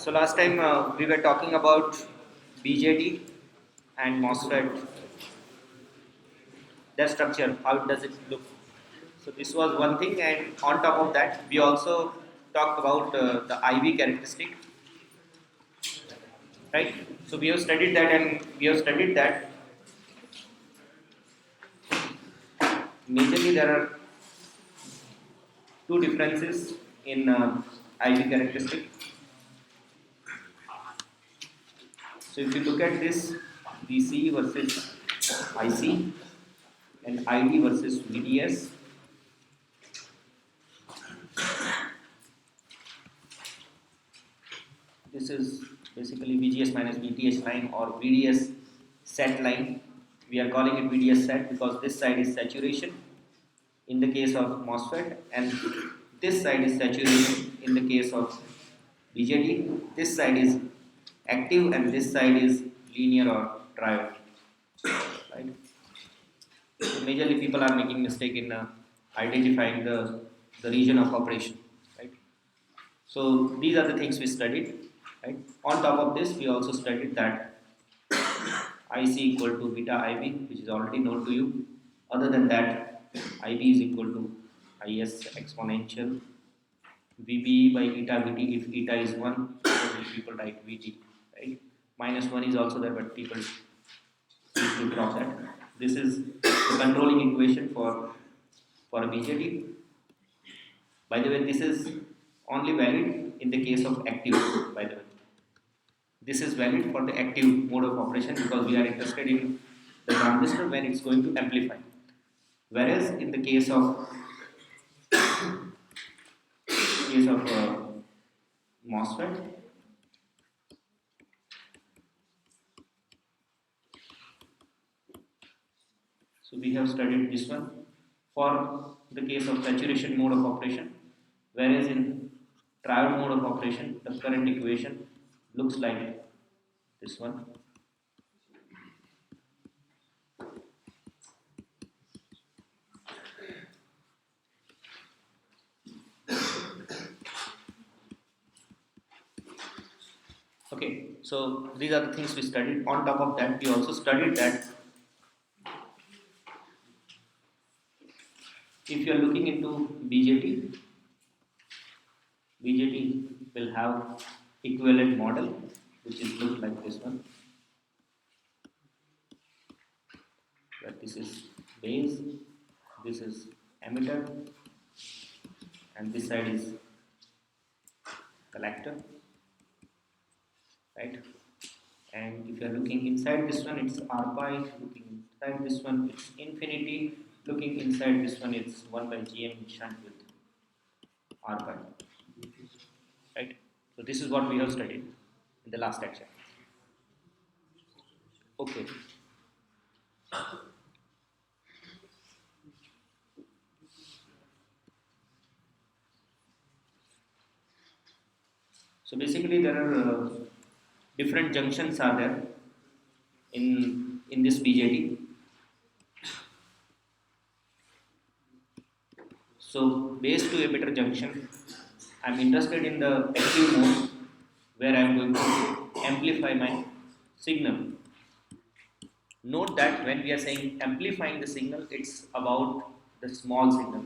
So last time we were talking about BJT and MOSFET, their structure, how does it look. So this was one thing, and on top of that, we also talked about the IV characteristic, right? So we have studied that, and we have studied that majorly there are two differences in IV characteristic. So if you look at this, VC versus IC and ID versus VDS. This is basically VGS minus VTH line or VDS set line. We are calling it VDS set because this side is saturation in the case of MOSFET and this side is saturation in the case of BJT. This side is active and this side is linear or triode. Right? So majorly people are making mistake in identifying the region of operation. Right? So these are the things we studied. Right? On top of this, we also studied that IC equal to beta IB, which is already known to you. Other than that, IB is equal to IS exponential VB by eta VT. If eta is 1, people write VT. Right? Minus 1 is also there, but people need to drop that. This is the controlling equation for a BJT. By the way, this is only valid in the case of active, by the way. This is valid for the active mode of operation because we are interested in the transistor when it's going to amplify. Whereas in the case of MOSFET, so we have studied this one for the case of saturation mode of operation. Whereas in triode mode of operation, the current equation looks like this one. Okay, so these are the things we studied. On top of that, we also studied that if you are looking into BJT will have equivalent model, which is look like this one. But this is base, this is emitter, and this side is collector, right? And if you are looking inside this one, it's R pi. Looking inside this one, it's infinity. Looking inside this one, it's 1 by Gm shunt with R pi, right? So this is what we have studied in the last lecture. Okay. So basically, there are different junctions are there in this BJT. So base to emitter junction, I am interested in the active mode where I am going to amplify my signal. Note that when we are saying amplifying the signal, it's about the small signal.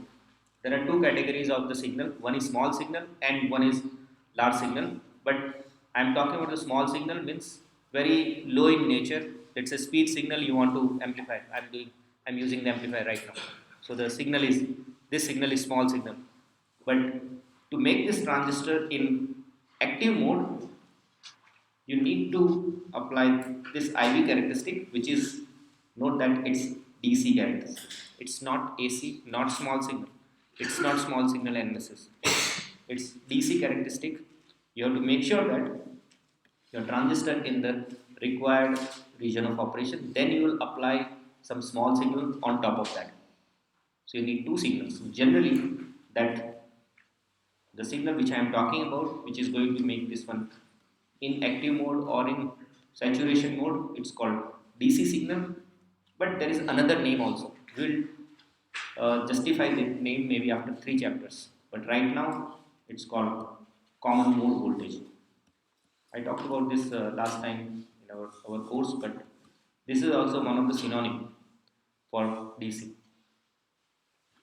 There are two categories of the signal. One is small signal and one is large signal. But I am talking about the small signal means very low in nature. It's a speed signal you want to amplify. I'm using the amplifier right now. So this signal is small signal. But to make this transistor in active mode, you need to apply this IV characteristic, which is, note that it's DC characteristic. It's not AC, not small signal. It's not small signal analysis. It's DC characteristic. You have to make sure that your transistor in the required region of operation. Then you will apply some small signal on top of that. So you need two signals. Generally, that the signal which I am talking about, which is going to make this one in active mode or in saturation mode, it's called DC signal. But there is another name also. We'll justify the name maybe after 3 chapters. But right now, it's called common mode voltage. I talked about this last time in our course, but this is also one of the synonym for DC.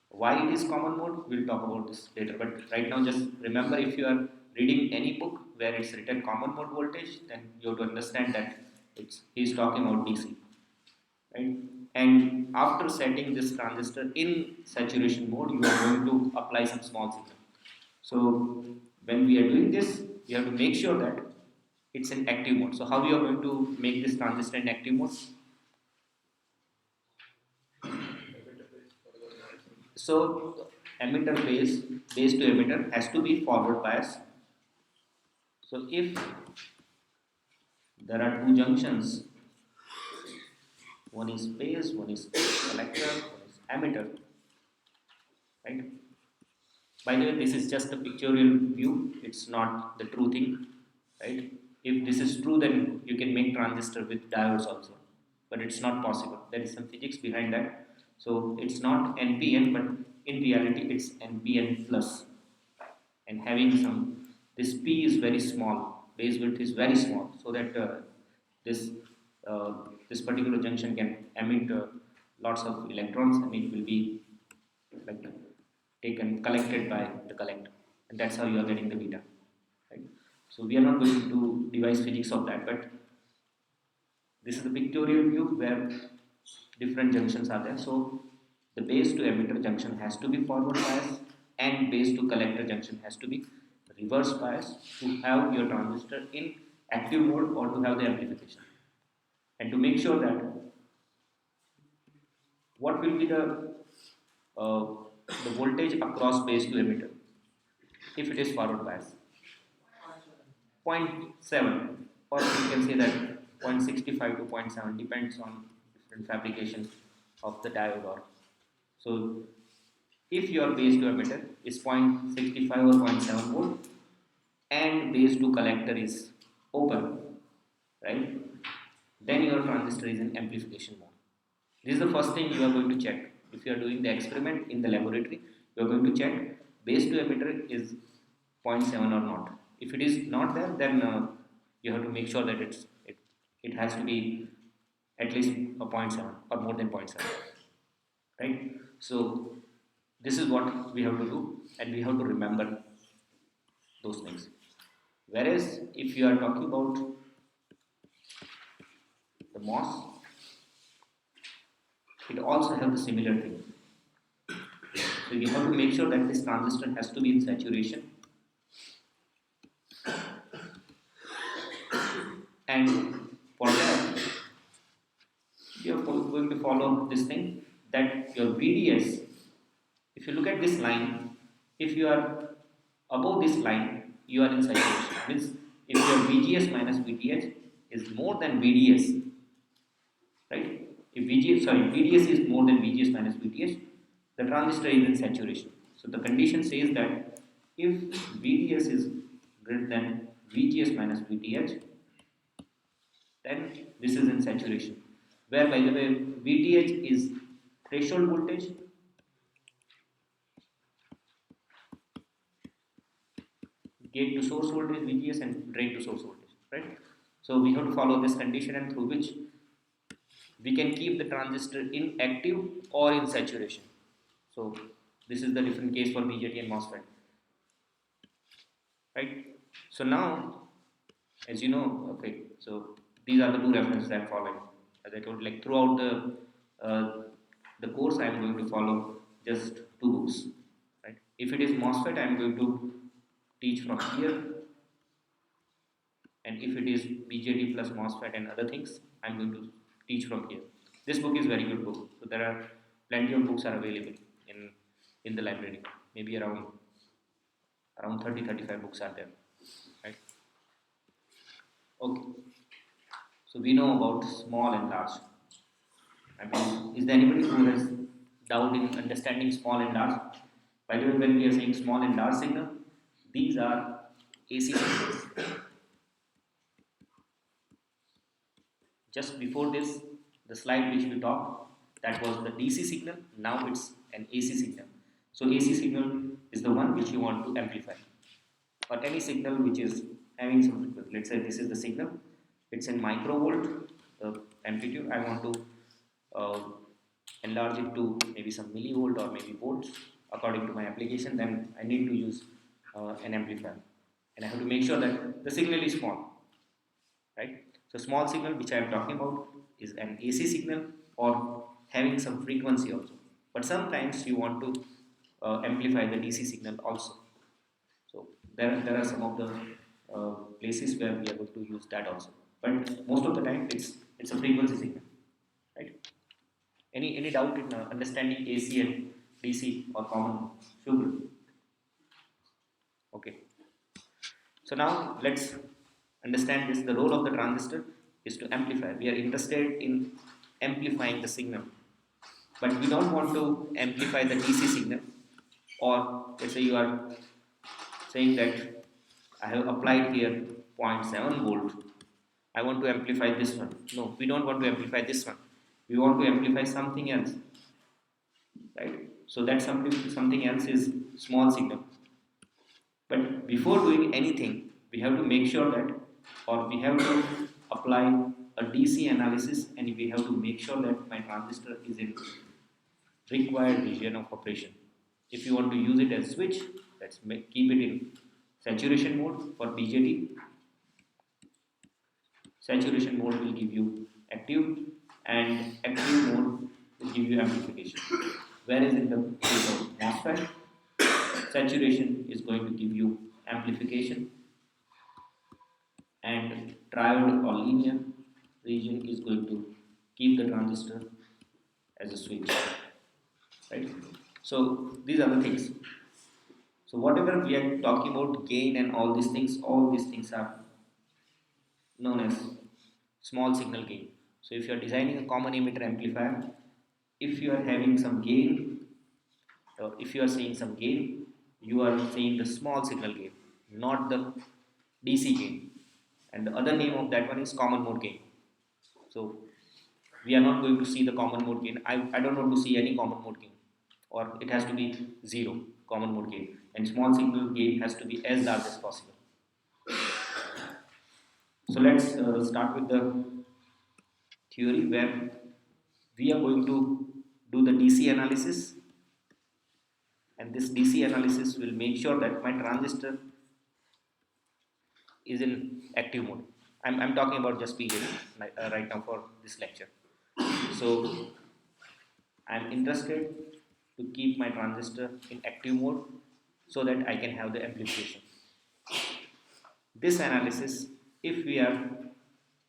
Why it is common mode, we'll talk about this later. But right now, just remember, if you are reading any book where it's written common mode voltage, then you have to understand that he's talking about DC, right? And after setting this transistor in saturation mode, you are going to apply some small signal. So when we are doing this, you have to make sure that it's in active mode. So how you are going to make this transistor in active mode? So emitter base to emitter has to be forward bias. So if there are two junctions, one is base, one is collector, one is emitter, right? By the way, this is just a pictorial view, it's not the true thing, right? If this is true, then you can make transistor with diodes also, but it's not possible. There is some physics behind that. So it's not NPN, but in reality it's NPN plus, and having some, this P is very small, base width is very small, so that this uh, this particular junction can emit lots of electrons, and it will be like taken collected by the collector, and that's how you are getting the beta, right? So we are not going to do device physics of that, but this is the pictorial view where different junctions are there. So the base to emitter junction has to be forward bias, and base to collector junction has to be reverse bias to have your transistor in active mode or to have the amplification. And to make sure that what will be uh, the voltage across base to emitter if it is forward bias, 0.7, or you can say that 0.65 to zero point 0.7 depends on different fabrication of the diode. Or so if your base to emitter is 0.65 or zero point 0.7 volt and base to collector is open, right, then your transistor is in amplification mode. This is the first thing you are going to check. If you are doing the experiment in the laboratory, you are going to check base to emitter is zero point 0.7 or not. If it is not there, then you have to make sure that it has to be at least a zero point 0.7 or more than 0.7, right? So this is what we have to do, and we have to remember those things. Whereas if you are talking about the MOS, it also has the similar thing. So you have to make sure that this transistor has to be in saturation, and for that you are going to follow this thing, that your VDS, if you look at this line, if you are above this line, you are in saturation. Means if your VGS minus VTH is more than VDS, right? If VDS is more than VGS minus VTH, the transistor is in saturation. So the condition says that if VDS is greater than VGS minus VTH, then this is in saturation. Where, by the way, VTH is threshold voltage, gate to source voltage VGS, and drain to source voltage, right? So we have to follow this condition, and through which we can keep the transistor in active or in saturation. So this is the different case for BJT and MOSFET, right? So now, as you know, okay, so these are the two references I am following. As I told, like throughout the course, I am going to follow just two books, right? If it is MOSFET, I am going to teach from here, and if it is BJT plus MOSFET and other things, I am going to teach from here. This book is very good book. So there are plenty of books are available in the library. Maybe around 30-35 books are there, right? Okay. So we know about small and large. I mean, is there anybody who has doubt in understanding small and large? By the way, when we are saying small and large signal, these are AC signals. Just before this, the slide which we talked, that was the DC signal. Now it's an AC signal. So AC signal is the one which you want to amplify, or any signal which is having some frequency. Let's say this is the signal, it's in microvolt, the amplitude. I want to uh, enlarge it to maybe some millivolt or maybe volts according to my application. Then I need to use an amplifier, and I have to make sure that the signal is small, right? So small signal which I am talking about is an AC signal or having some frequency also. But sometimes you want to amplify the DC signal also. So there are some of the places where we are going to use that also. But most of the time it's a frequency signal, right? Any doubt in understanding AC and DC or common? Sure. Okay. So now let's understand this. The role of the transistor is to amplify. We are interested in amplifying the signal, but we don't want to amplify the DC signal. Or let's say you are saying that I have applied here zero point 0.7 volt. I want to amplify this one. No, we don't want to amplify this one. We want to amplify something else, right? So that something else is small signal. But before doing anything, we have to make sure that, or we have to apply a DC analysis, and we have to make sure that my transistor is in required region of operation. If you want to use it as switch, keep it in saturation mode for BJT. Saturation mode will give you active, and active mode will give you amplification. Whereas in the case of MOSFET, saturation is going to give you amplification, and triode or linear region is going to keep the transistor as a switch, right? So these are the things. So whatever we are talking about gain and all these things are known as small signal gain. So if you are designing a common emitter amplifier, if you are having some gain, if you are saying some gain, you are saying the small signal gain, not the DC gain. And the other name of that one is common mode gain. So we are not going to see the common mode gain. I don't want to see any common mode gain, or it has to be zero common mode gain, and small signal gain has to be as large as possible. So let's start with the theory where we are going to do the DC analysis, and this DC analysis will make sure that my transistor is in active mode. I'm talking about just BJT right now for this lecture. So I'm interested to keep my transistor in active mode so that I can have the amplification. This analysis, if we are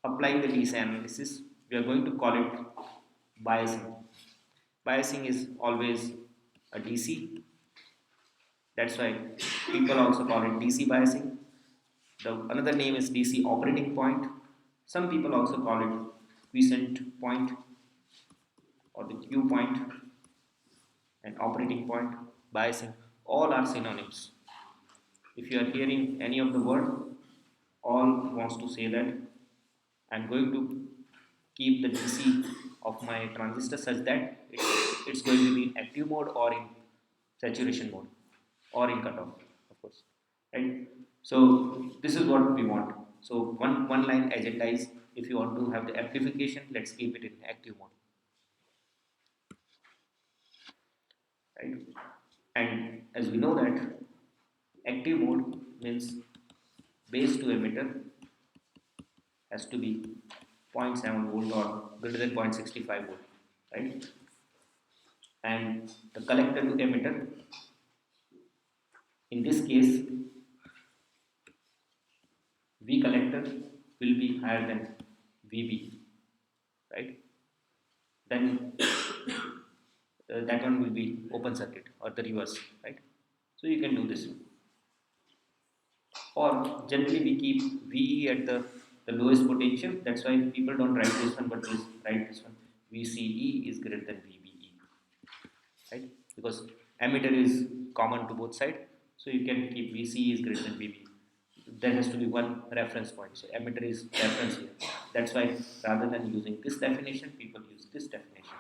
applying the DC analysis, we are going to call it biasing. Biasing is always a DC. That's why people also call it DC biasing. Another name is DC operating point. Some people also call it quiescent point or the Q point and operating point, biasing. All are synonyms. If you are hearing any of the word, all wants to say that I'm going to keep the DC of my transistor such that it's going to be in active mode or in saturation mode or in cutoff, of course, right? So this is what we want. So one line agenda is, if you want to have the amplification, let's keep it in active mode, right? And as we know that active mode means base to emitter has to be 0.7 volt or greater than 0.65 volt, right? And the collector to emitter, in this case V collector will be higher than VB, right? Then that one will be open circuit or the reverse, right? So you can do this. Or generally we keep VE at the lowest potential. That's why people don't write this one, but write this one. VCE is greater than VBE, right? Because emitter is common to both sides, so you can keep VCE is greater than VBE. There has to be one reference point. So emitter is reference here. That's why rather than using this definition, people use this definition,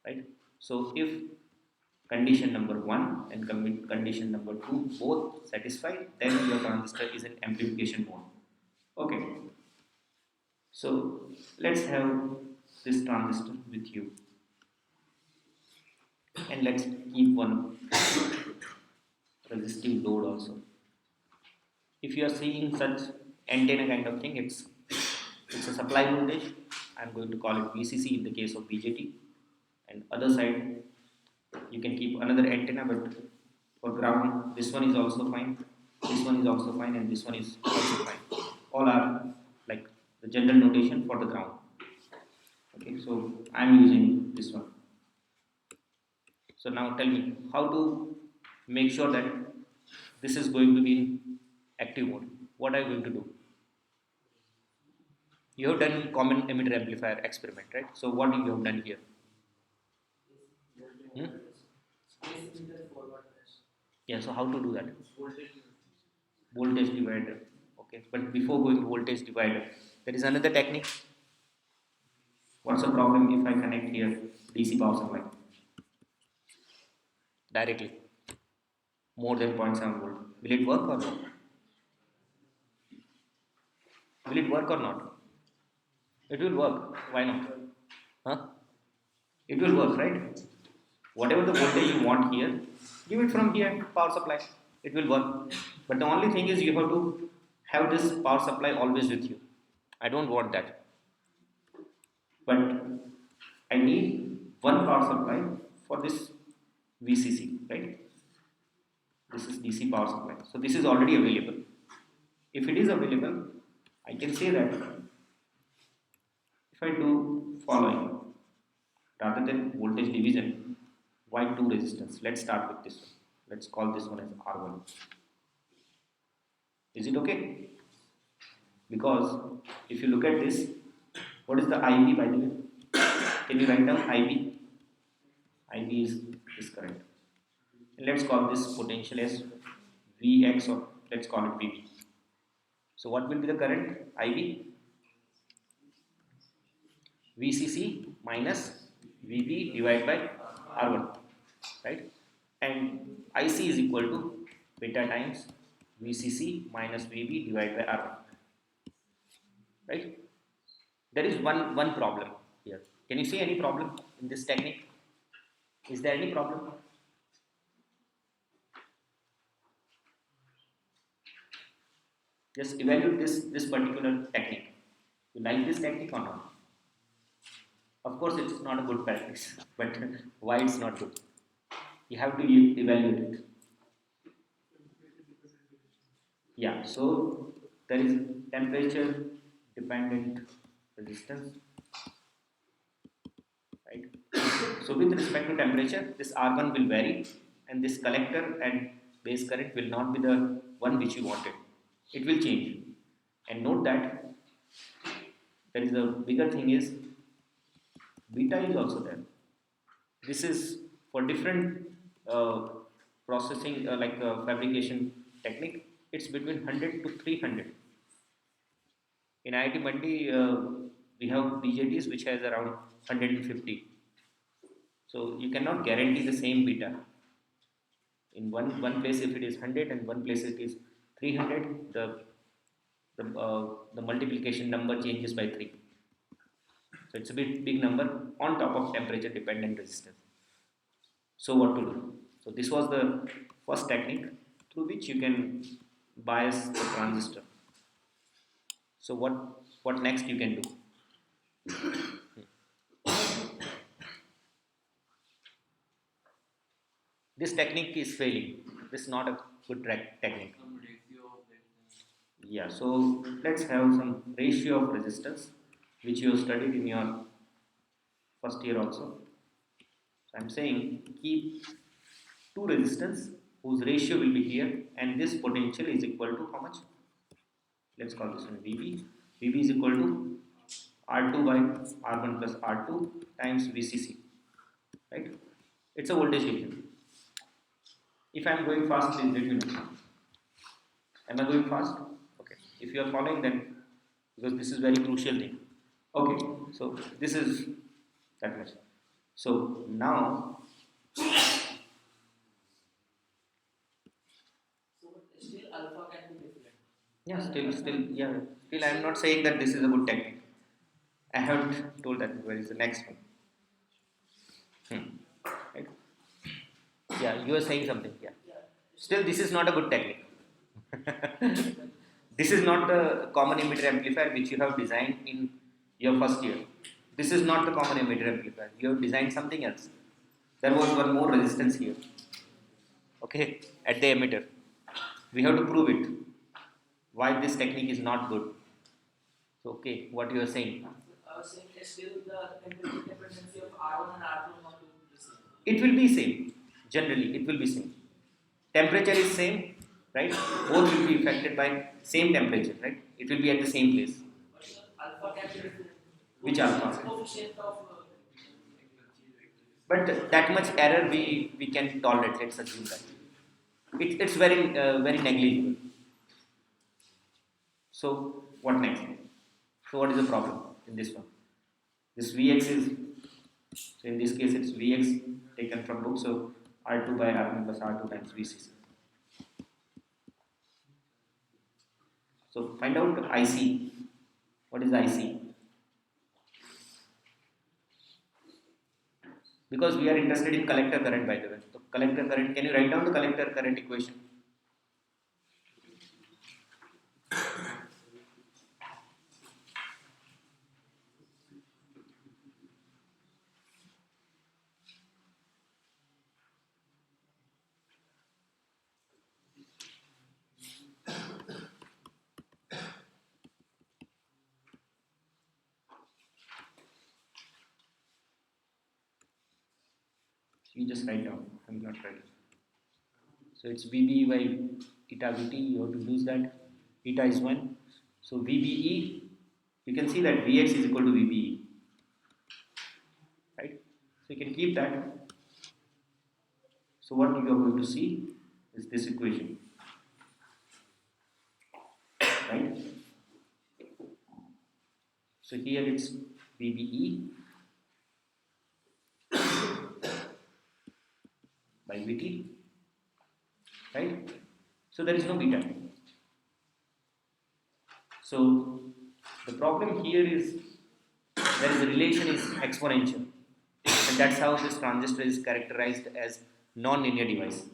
right? So if condition number 1 and condition number 2 both satisfied, then your transistor is in amplification mode. Okay, so let's have this transistor with you, and let's keep one resistive load also. If you are seeing such antenna kind of thing, it's a supply voltage. I'm going to call it VCC in the case of BJT, and other side you can keep another antenna, but for ground this one is also fine, this one is also fine, and this one is also fine. All are like the general notation for the ground. Okay, so I'm using this one. So now tell me how to make sure that this is going to be in active mode. What are you going to do? You have done common emitter amplifier experiment, right? So what you have done here? Hmm? Yeah, so how to do that? Voltage divider. Okay, but before going to voltage divider, there is another technique. What's the problem if I connect here DC power supply directly more than 0.7 volt? Will it work or not? Will it work or not? It will work. Why not? Huh? It will work, right? Whatever the voltage you want here, give it from here, power supply. It will work. But the only thing is you have to have this power supply always with you. I don't want that. But I need one power supply for this VCC, right? This is DC power supply. So this is already available. If it is available, I can say that if I do following, rather than voltage division, why two resistance? Let's start with this one. Let's call this one as R1. Is it okay? Because if you look at this, what is the IB by the way? Can you write down IB? IB is this current. And let's call this potential as Vx, or let's call it Vb. So what will be the current? IB? VCC minus VB divided by R1, right? And IC is equal to beta times VCC minus VB divided by R1, right? There is one problem here. Can you see any problem in this technique? Is there any problem? Just evaluate this particular technique. You like this technique or not? Of course, it's not a good practice, but why it's not good? You have to evaluate it. Yeah, so there is temperature dependent resistance, right? So with respect to temperature, this R1 will vary, and this collector and base current will not be the one which you wanted. It will change. And note that there is a bigger thing is beta is also there. This is for different processing fabrication technique. It's between 100 to 300. In IIT Mandi, we have BJTs which has around 150. So you cannot guarantee the same beta. In one place if it is 100 and one place it is 300, the multiplication number changes by 3. So it's a big number on top of temperature dependent resistance. So what to do? So this was the first technique through which you can bias the transistor. So what next you can do? This technique is failing. This is not a good technique. Yeah, so let's have some ratio of resistance which you have studied in your first year also. So I'm saying keep two resistance whose ratio will be here, and this potential is equal to how much? Let's call this one VB. VB is equal to R2 by R1 plus R2 times VCC, right? It's a voltage division. If I am going fast, please let me know. Am I going fast? Okay. If you are following, then because this is very crucial thing. Okay. So this is that much. So now Yeah, yeah. Still, I am not saying that this is a good technique. I haven't told that. Where is the next one? Right? Yeah, you are saying something. Yeah. Still, this is not a good technique. This is not the common emitter amplifier which you have designed in your first year. This is not the common emitter amplifier. You have designed something else. There was one more resistance here. Okay, at the emitter. We have to prove it. Why this technique is not good. So, okay, what you are saying? I was saying still the temperature dependency of R1 and R2 will not be the same. It will be same. Generally, it will be same. Temperature is same, right? Both will be affected by same temperature, right? It will be at the same place. But alpha can be different. Which alpha? Coefficient of But that much error we can tolerate. Let's assume that it's very negligible. So what next? So what is the problem in this one? This Vx is, so in this case it's Vx taken from book, so R2 by R1 plus R2 times Vcc. So find out IC. What is IC? Because we are interested in collector current, by the way. So collector current, can you write down the collector current equation? You just write down. I will not write. So it's VB by eta Vt. You have to use that. Eta is 1. So VBE, you can see that Vx is equal to VBE. Right? So you can keep that. So what you are going to see is this equation. Right? So here it's VBE by Vt. Right? So there is no beta. So the problem here is there is a relation is exponential, and that's how this transistor is characterized as non-linear device.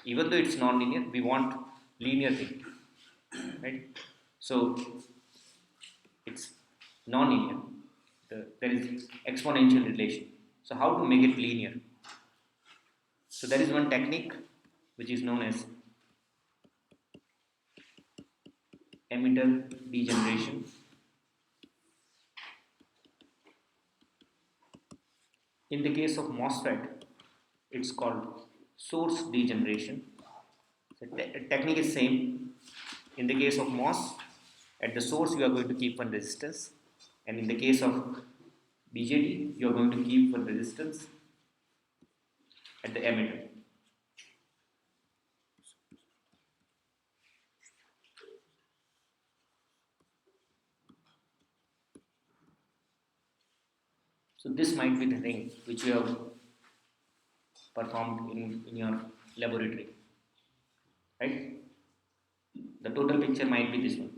Even though it's non-linear, we want linear thing, right? So it's non-linear. There is exponential relation. So how to make it linear? So there is one technique which is known as emitter degeneration. In the case of MOSFET, it's called source degeneration. So technique is same. In the case of MOS, at the source you are going to keep one resistance, and in the case of BJT, you are going to keep one resistance at the emitter. So this might be the thing which you have performed in your laboratory, right? The total picture might be this one.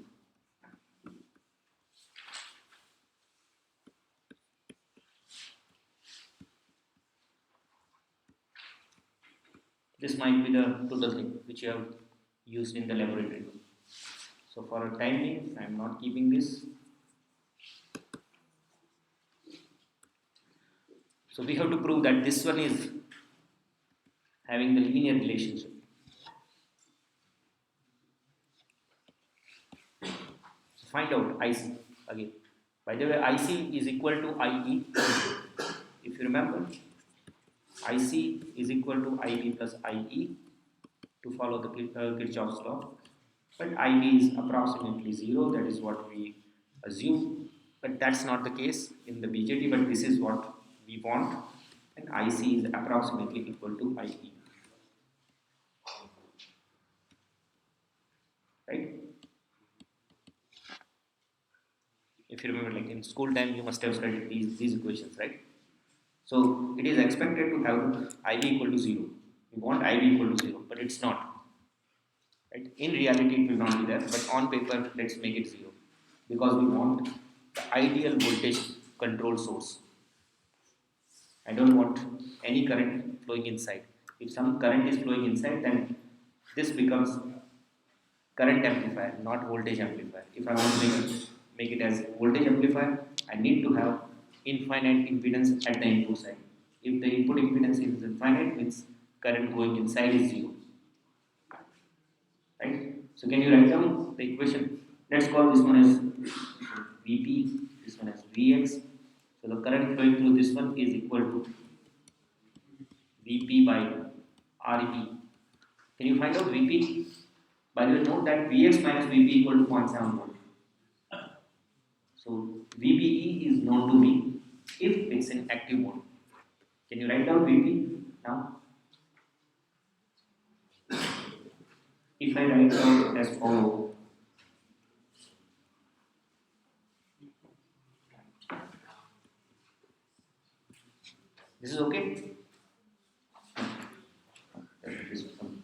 This might be the total thing which you have used in the laboratory. So for a time being, I am not keeping this. So we have to prove that this one is having the linear relationship. So find out IC again. By the way, IC is equal to IE. If you remember, IC is equal to IB plus IE to follow the Kirchhoff's law. But IB is approximately 0, that is what we assume. But that's not the case in the BJT, but this is what we want. And IC is approximately equal to IE. Right? If you remember, like in school time, you must have studied these equations, right? So it is expected to have IB equal to 0. We want IB equal to 0, but it's not. Right? In reality it will not be there, but on paper let's make it 0, because we want the ideal voltage control source. I don't want any current flowing inside. If some current is flowing inside, then this becomes current amplifier, not voltage amplifier. If I want to make it as voltage amplifier, I need to have infinite impedance at the input side. If the input impedance is infinite, means current going inside is 0. Right? So can you write down the equation? Let's call this one as Vp, this one as Vx. So the current flowing through this one is equal to Vp by Re. Can you find out Vp? By the way, note that Vx minus Vp equal to 0.7 volt. So Vpe is known to me if it's in active mode. Can you write down Vp now? If I write down as follow, this is okay? This one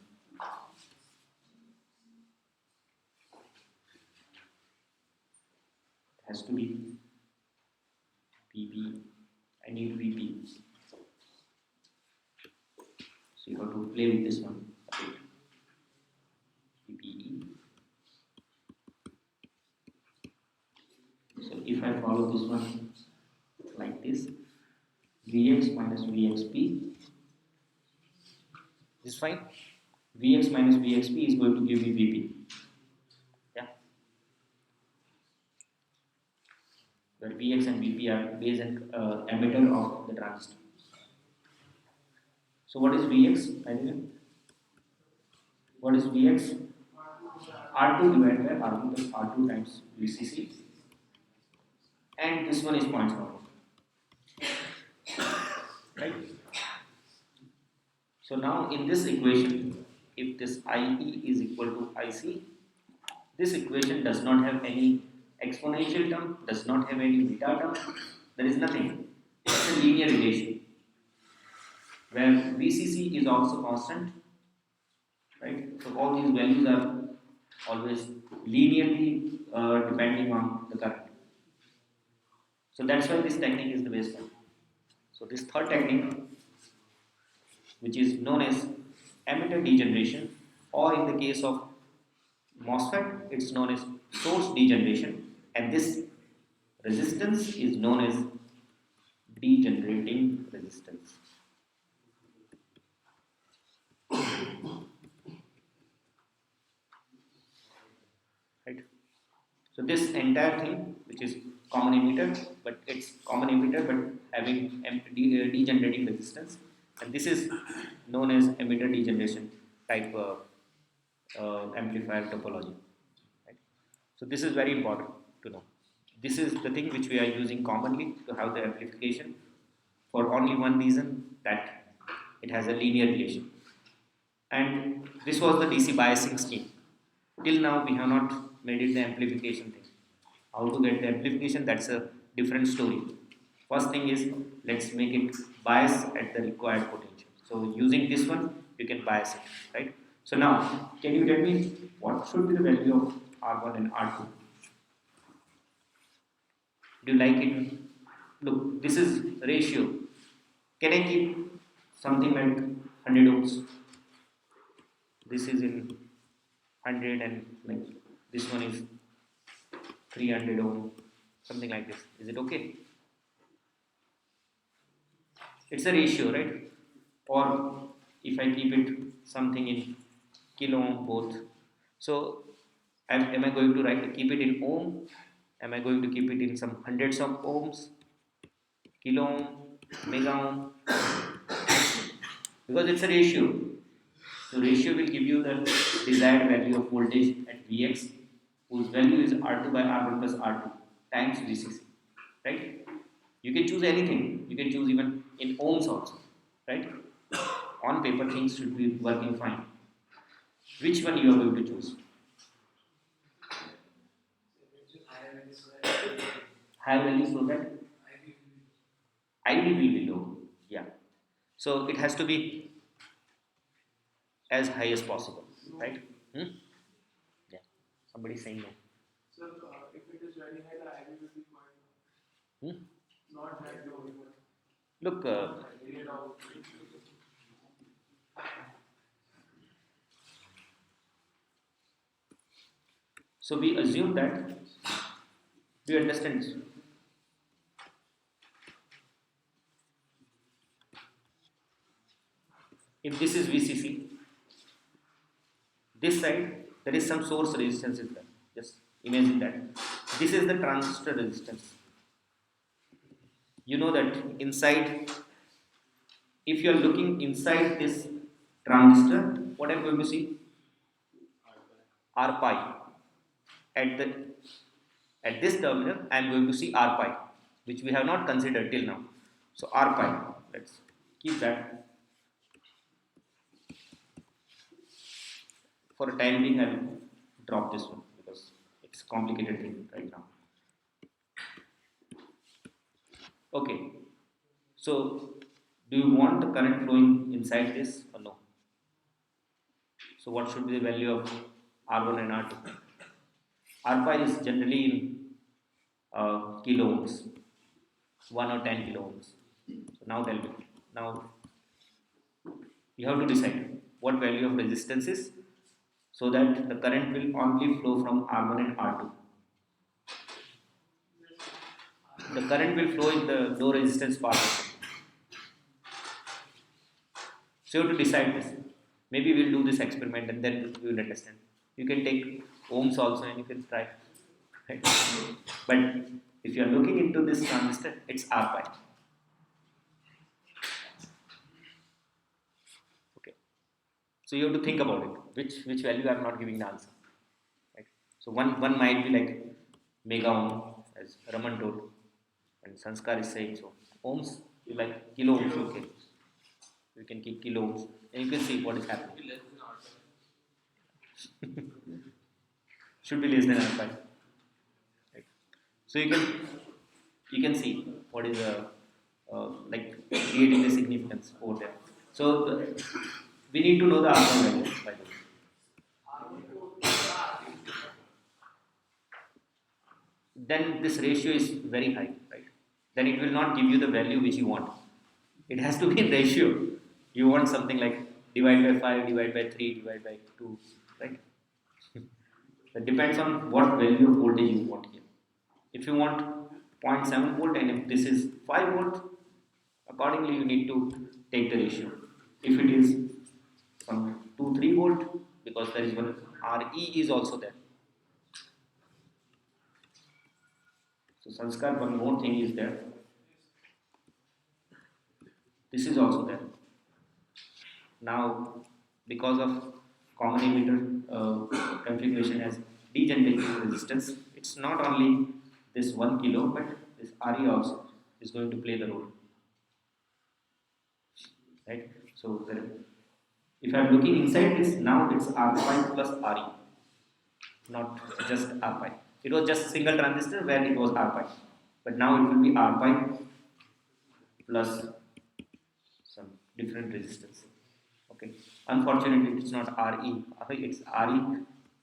has to be Vp. I need Vp. So you have to play with this one. Vpe. So if I follow this one like this, Vx minus Vxp, this is fine. Vx minus Vxp is going to give me Vp. Yeah. Where Vx and Vp are base and emitter of the transistor. So what is Vx? I didn't. What is Vx? R2 divided by R2 plus R2 times VCC, and this one is 0.7, right? So now in this equation, if this IE is equal to IC, this equation does not have any exponential term, does not have any beta term, there is nothing. It's a linear relation where VCC is also constant, right? So all these values are always linearly depending on the current. So that's why this technique is the best one. So this third technique, which is known as emitter degeneration, or in the case of MOSFET, it's known as source degeneration, and this resistance is known as degenerating resistance. Right? So this entire thing, which is common emitter, but it's common emitter but having degenerating resistance, and this is known as emitter degeneration type amplifier topology. Right? So this is very important to know. This is the thing which we are using commonly to have the amplification for only one reason, that it has a linear relation. And this was the DC biasing scheme. Till now we have not made it the amplification thing. How to get the amplification, that's a different story. First thing is, let's make it bias at the required potential. So using this one you can bias it, right? So now can you tell me what should be the value of R1 and R2? Do you like it? Look, this is ratio. Can I keep something like 100 ohms? This is in 100, and like this one is 300 ohm, something like this. Is it okay? It's a ratio, right? Or if I keep it something in kilo ohm both. So am I going to keep it in ohm? Am I going to keep it in some hundreds of ohms? Kilo ohm, mega ohm? Because it's a ratio. So ratio will give you the desired value of voltage at Vx, whose value is R2 by R1 plus R2 times VCC, right? You can choose anything. You can choose even in ohms also, right? On paper things should be working fine. Which one you are going to choose? Higher value so that ID will be low. Yeah. So it has to be as high as possible, right? Hmm? Somebody saying no. So if it is very high, the IB will be quite Hmm? not that low. Look, so we assume that we understand this. If this is VCC, this side there is some source resistance is there. Just imagine that. This is the transistor resistance. You know that inside, if you are looking inside this transistor, what I'm going to see? R pi. At the at this terminal, I am going to see R pi, which we have not considered till now. So R pi. Let's keep that. For a time being, I will drop this one because it's a complicated thing right now. Okay. So, do you want the current flowing inside this or no? So, what should be the value of R1 and R2? R pi is generally in kilo ohms, 1 or 10 kilo ohms. So, now tell me. Now, you have to decide what value of resistance is so that the current will only flow from R1 and R2. The current will flow in the low resistance part. So you have to decide this. Maybe we'll do this experiment and then you will understand. You can take ohms also and you can try. Right? But if you are looking into this transistor, it's R pi. Okay. So you have to think about it. Which value I am not giving the answer. Right? So one might be like mega ohm, as Raman told, and Sanskar is saying so. Ohms, you like kilo ohms, okay. You can keep kilo ohms and you can see what is happening. Should be less than R pi. Right? So you can see what is like creating the significance over there. So we need to know the alpha value by the way. Then this ratio is very high, right? Then it will not give you the value which you want. It has to be in ratio. You want something like divide by 5, divide by 3, divide by 2, right? That depends on what value of voltage you want here. If you want 0.7 volt and if this is 5 volt, accordingly you need to take the ratio. If it is some 2-3 volt, because there is one RE is also there. So Sanskar, one more thing is there. This is also there. Now, because of common emitter configuration as degenerating resistance, it's not only this 1 kilo, but this RE also is going to play the role. Right? So, if I am looking inside this, now it's R pi plus RE, not just R pi. It was just single transistor where it was R pi, but now it will be R pi plus some different resistance. Okay. Unfortunately, it's not RE. It's RE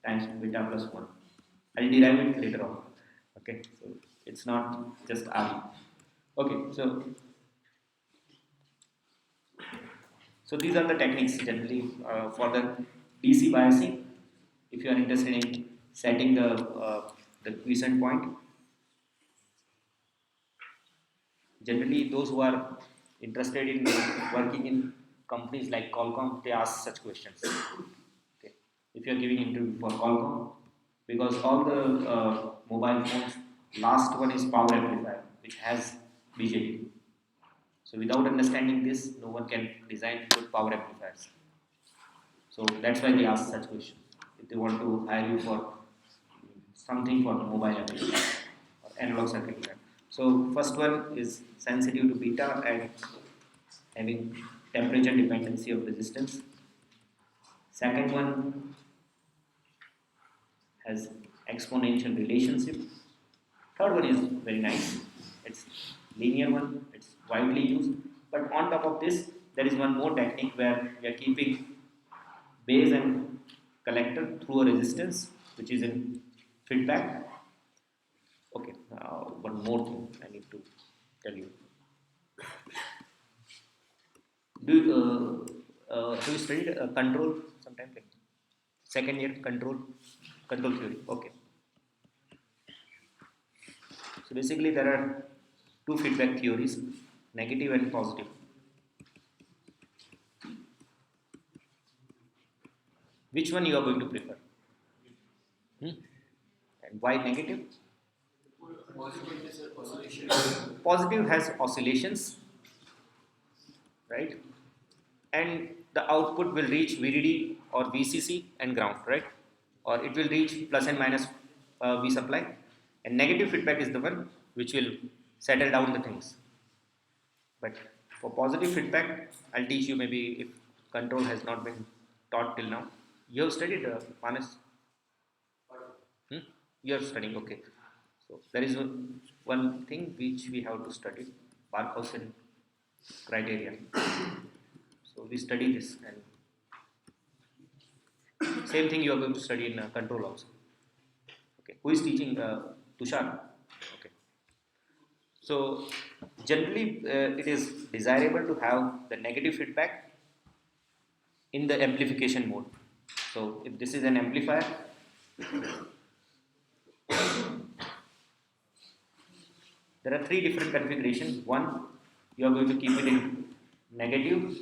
times beta plus 1. I'll derive it later on. Okay. So it's not just RE. Okay. So these are the techniques generally for the DC biasing. If you are interested in setting the quiescent point, generally those who are interested in working in companies like Qualcomm, they ask such questions. Okay. If you are giving interview for Qualcomm, because all the mobile phones, last one is power amplifier, which has BJT. So without understanding this, no one can design good power amplifiers. So that's why they ask such questions. If they want to hire you for something for mobile application or analog circuit. So first one is sensitive to beta and having temperature dependency of resistance. Second one has exponential relationship. Third one is very nice. It's linear one. It's widely used. But on top of this, there is one more technique where we are keeping base and collector through a resistance which is in feedback. Okay, one more thing I need to tell you. Do you study control sometime, like second year control theory? Okay. So basically there are two feedback theories, negative and positive. Which one you are going to prefer? Hmm? And why negative? Positive has oscillations, right? And the output will reach VDD or VCC and ground, right? Or it will reach plus and minus V supply. And negative feedback is the one which will settle down the things. But for positive feedback, I'll teach you maybe if control has not been taught till now. You have studied Manas? Hmm? You are studying, okay. So there is one thing which we have to study, Barkhausen criteria. So we study this, and same thing you are going to study in control also. Okay, who is teaching? Tushar. Okay. So generally, it is desirable to have the negative feedback in the amplification mode. So if this is an amplifier, there are three different configurations. One, you are going to keep it in negative.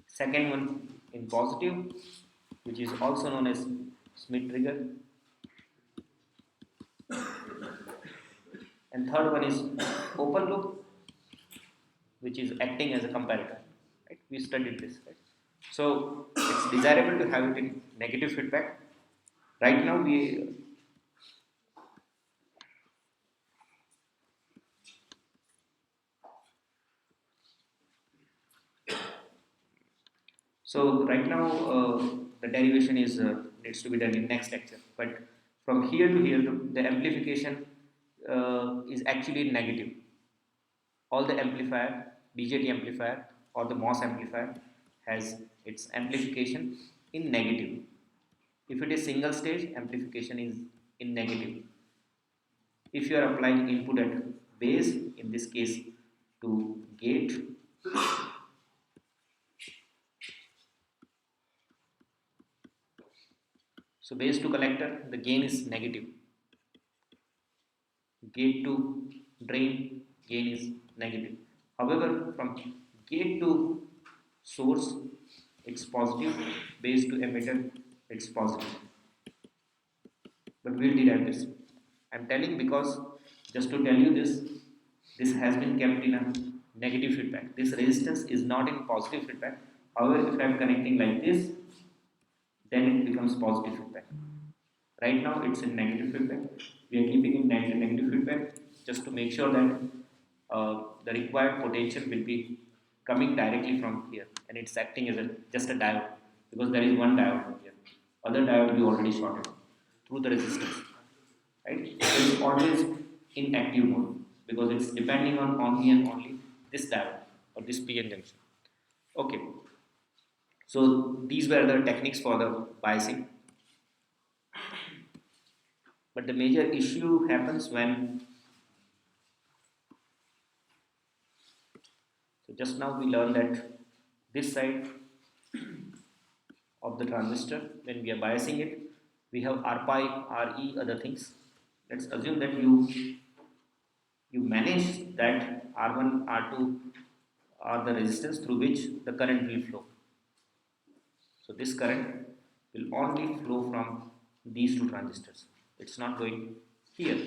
Second one in positive, which is also known as Smith trigger. And third one is open loop, which is acting as a comparator. Right? We studied this. Right? So it's desirable to have it in negative feedback. Right now we so right now the derivation is needs to be done in next lecture. But from here to here, the amplification is actually negative. All the amplifier, BJT amplifier or the MOS amplifier has its amplification in negative. If it is single stage, amplification is in negative. If you are applying input at base, in this case to gate, so base to collector, the gain is negative. Gate to drain, gain is negative. However, from gate to source, it's positive. Base to emitter, it's positive. But we'll derive this. I'm telling because just to tell you this, this has been kept in a negative feedback. This resistance is not in positive feedback. However, if I'm connecting like this, then it becomes positive feedback. Right now, it's in negative feedback. We are keeping in negative feedback just to make sure that the required potential will be coming directly from here, and it's acting as just a diode because there is one diode here. Other diode we already shorted through the resistance. Right? It's always in active mode because it's depending on only and only this diode or this PN junction. Okay. So these were the techniques for the biasing. But the major issue happens when, so just now we learned that this side of the transistor, when we are biasing it, we have R pi, Re, other things. Let's assume that you manage that R1, R2 are the resistance through which the current will flow. So this current will only flow from these two transistors. It's not going here.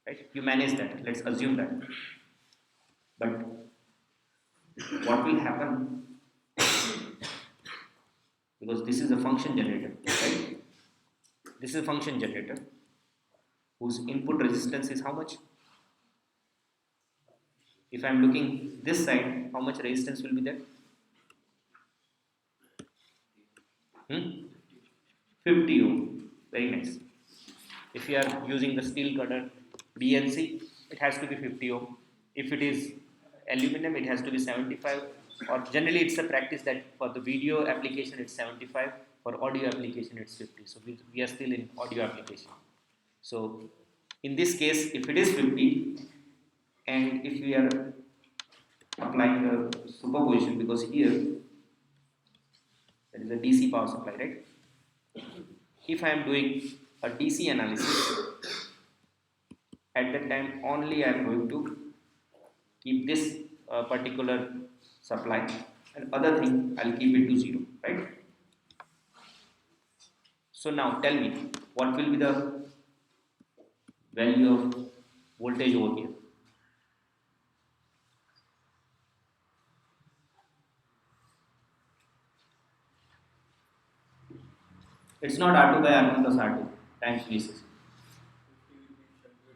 Right? You manage that. Let's assume that. But what will happen, because this is a function generator, right? This is a function generator whose input resistance is how much? If I am looking this side, how much resistance will be there? 50 ohm. Very nice. If you are using the steel cutter BNC, it has to be 50 ohm. If it is aluminum, it has to be 75. Or generally, it's a practice that for the video application, it's 75. for audio application it's 50. So we are still in audio application. So in this case, if it is 50, and if we are applying the superposition, because here there is a DC power supply, right? If I am doing a DC analysis, at that time only I am going to keep this particular supply, and other thing I'll keep it to 0, right? So now tell me, what will be the value of voltage over here? It's not R2 by R1 plus R2 times VCC.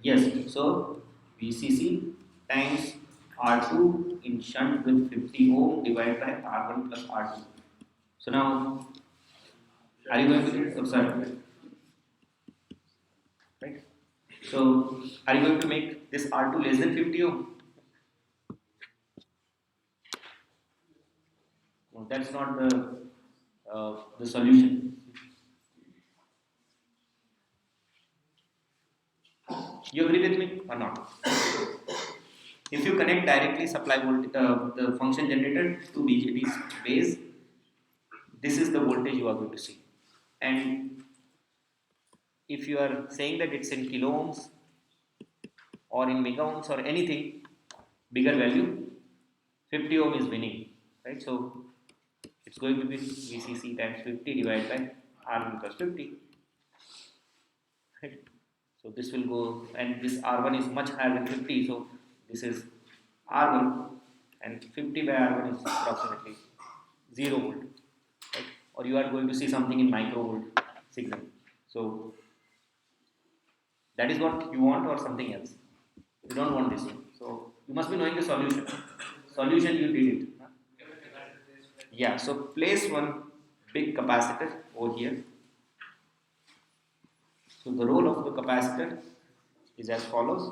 Yes, so VCC times R2 in shunt with 50 ohm divided by R1 plus R2. So now, are you going to observe? Right? So, are you going to make this R2 less than 50 ohm? No, that's not the solution. You agree with me or not? If you connect directly supply voltage, the function generator to BJT's base, this is the voltage you are going to see. And if you are saying that it's in kilo ohms or in mega ohms or anything bigger value, 50 ohm is winning, right? So it's going to be VCC times 50 divided by R1 plus 50, right? So this will go, and this R1 is much higher than 50, so this is R1, and 50 by R1 is approximately 0 volt, right? Or you are going to see something in microvolt signal. So that is what you want, or something else. You don't want this one. So you must be knowing the solution. Solution, you did it. Yeah, so place one big capacitor over here. So the role of the capacitor is as follows,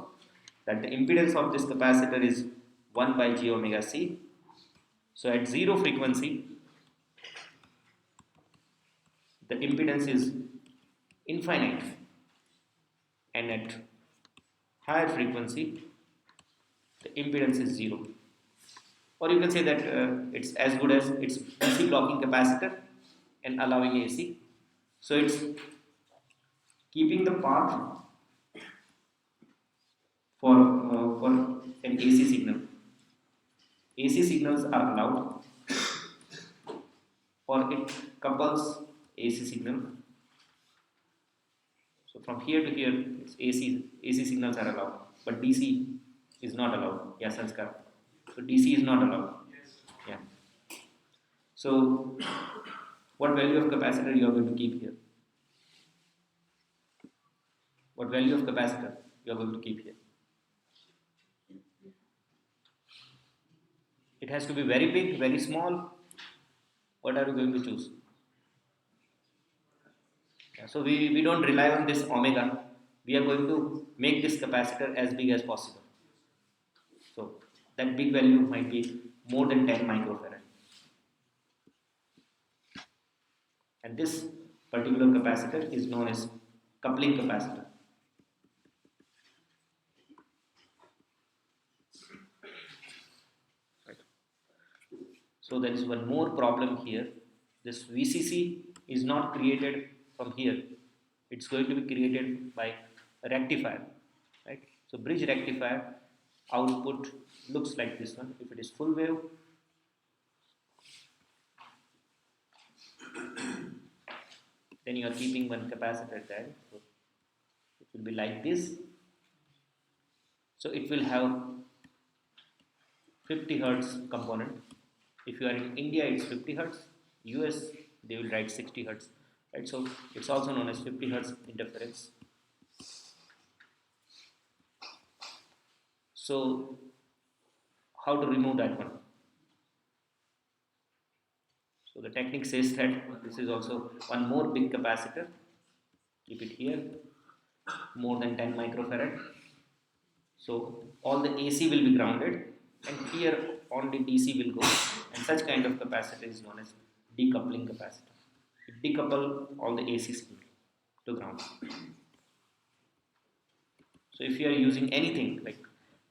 that the impedance of this capacitor is 1 by j omega c. So at 0 frequency, the impedance is infinite, and at higher frequency, the impedance is 0. Or you can say that it's as good as it's DC blocking capacitor and allowing AC. So it's keeping the path for an AC signal. AC signals are allowed, or it couples AC signal. So from here to here, it's AC signals are allowed, but DC is not allowed. Yeah, Sanskar. So DC is not allowed. Yeah. So what value of capacitor you are going to keep here? What value of capacitor you are going to keep here? It has to be very big, very small. What are you going to choose? Yeah, so we don't rely on this omega. We are going to make this capacitor as big as possible. So that big value might be more than 10 microfarad. And this particular capacitor is known as coupling capacitor. Right. So there is one more problem here. This VCC is not created from here. It's going to be created by a rectifier, right? So bridge rectifier output looks like this one. If it is full wave, then you are keeping one capacitor there. So it will be like this. So it will have 50 hertz component. If you are in India, it's 50 hertz. US, they will write 60 hertz. Right? So it's also known as 50 hertz interference. So how to remove that one? So the technique says that this is also one more big capacitor. Keep it here, more than 10 microfarad. So all the AC will be grounded, and here only DC will go, and such kind of capacitor is known as decoupling capacitor. decouple all the AC signal to ground. So if you are using anything like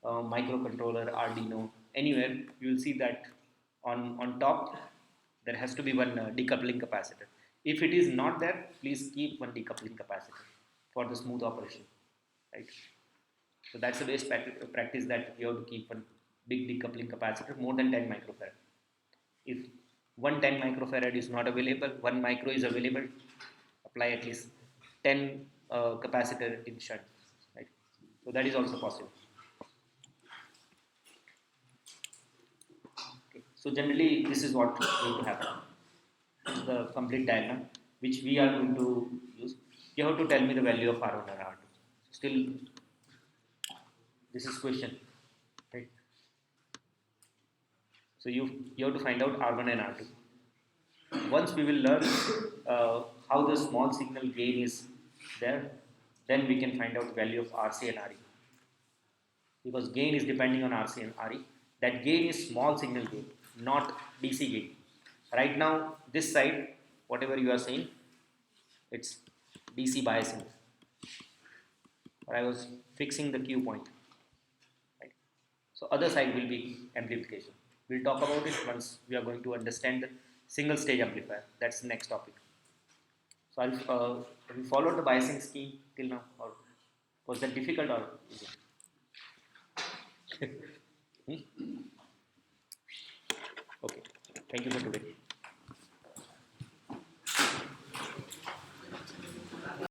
microcontroller, Arduino, anywhere, you will see that on top there has to be one decoupling capacitor. If it is not there, please keep one decoupling capacitor for the smooth operation, right? So that's the best practice, that you have to keep one big decoupling capacitor more than 10 microfarad. If one 10 microfarad is not available, 1 micro is available, apply at least 10 capacitor in shunt, right? So that is also possible. Okay. So generally this is what is going to happen. This is the complete diagram which we are going to use. You have to tell me the value of R1 and R2. Still, this is question, right? So you have to find out R1 and R2. Once we will learn how the small signal gain is there, then we can find out the value of RC and RE. Because gain is depending on RC and RE. That gain is small signal gain, not DC gain. Right now, this side, whatever you are saying, it's DC biasing. Or I was fixing the Q point. Right? So other side will be amplification. We'll talk about it once we are going to understand the single stage amplifier. That's the next topic. So have you followed the biasing scheme till now, or was that difficult, or is it? Hmm? Okay. Thank you for today.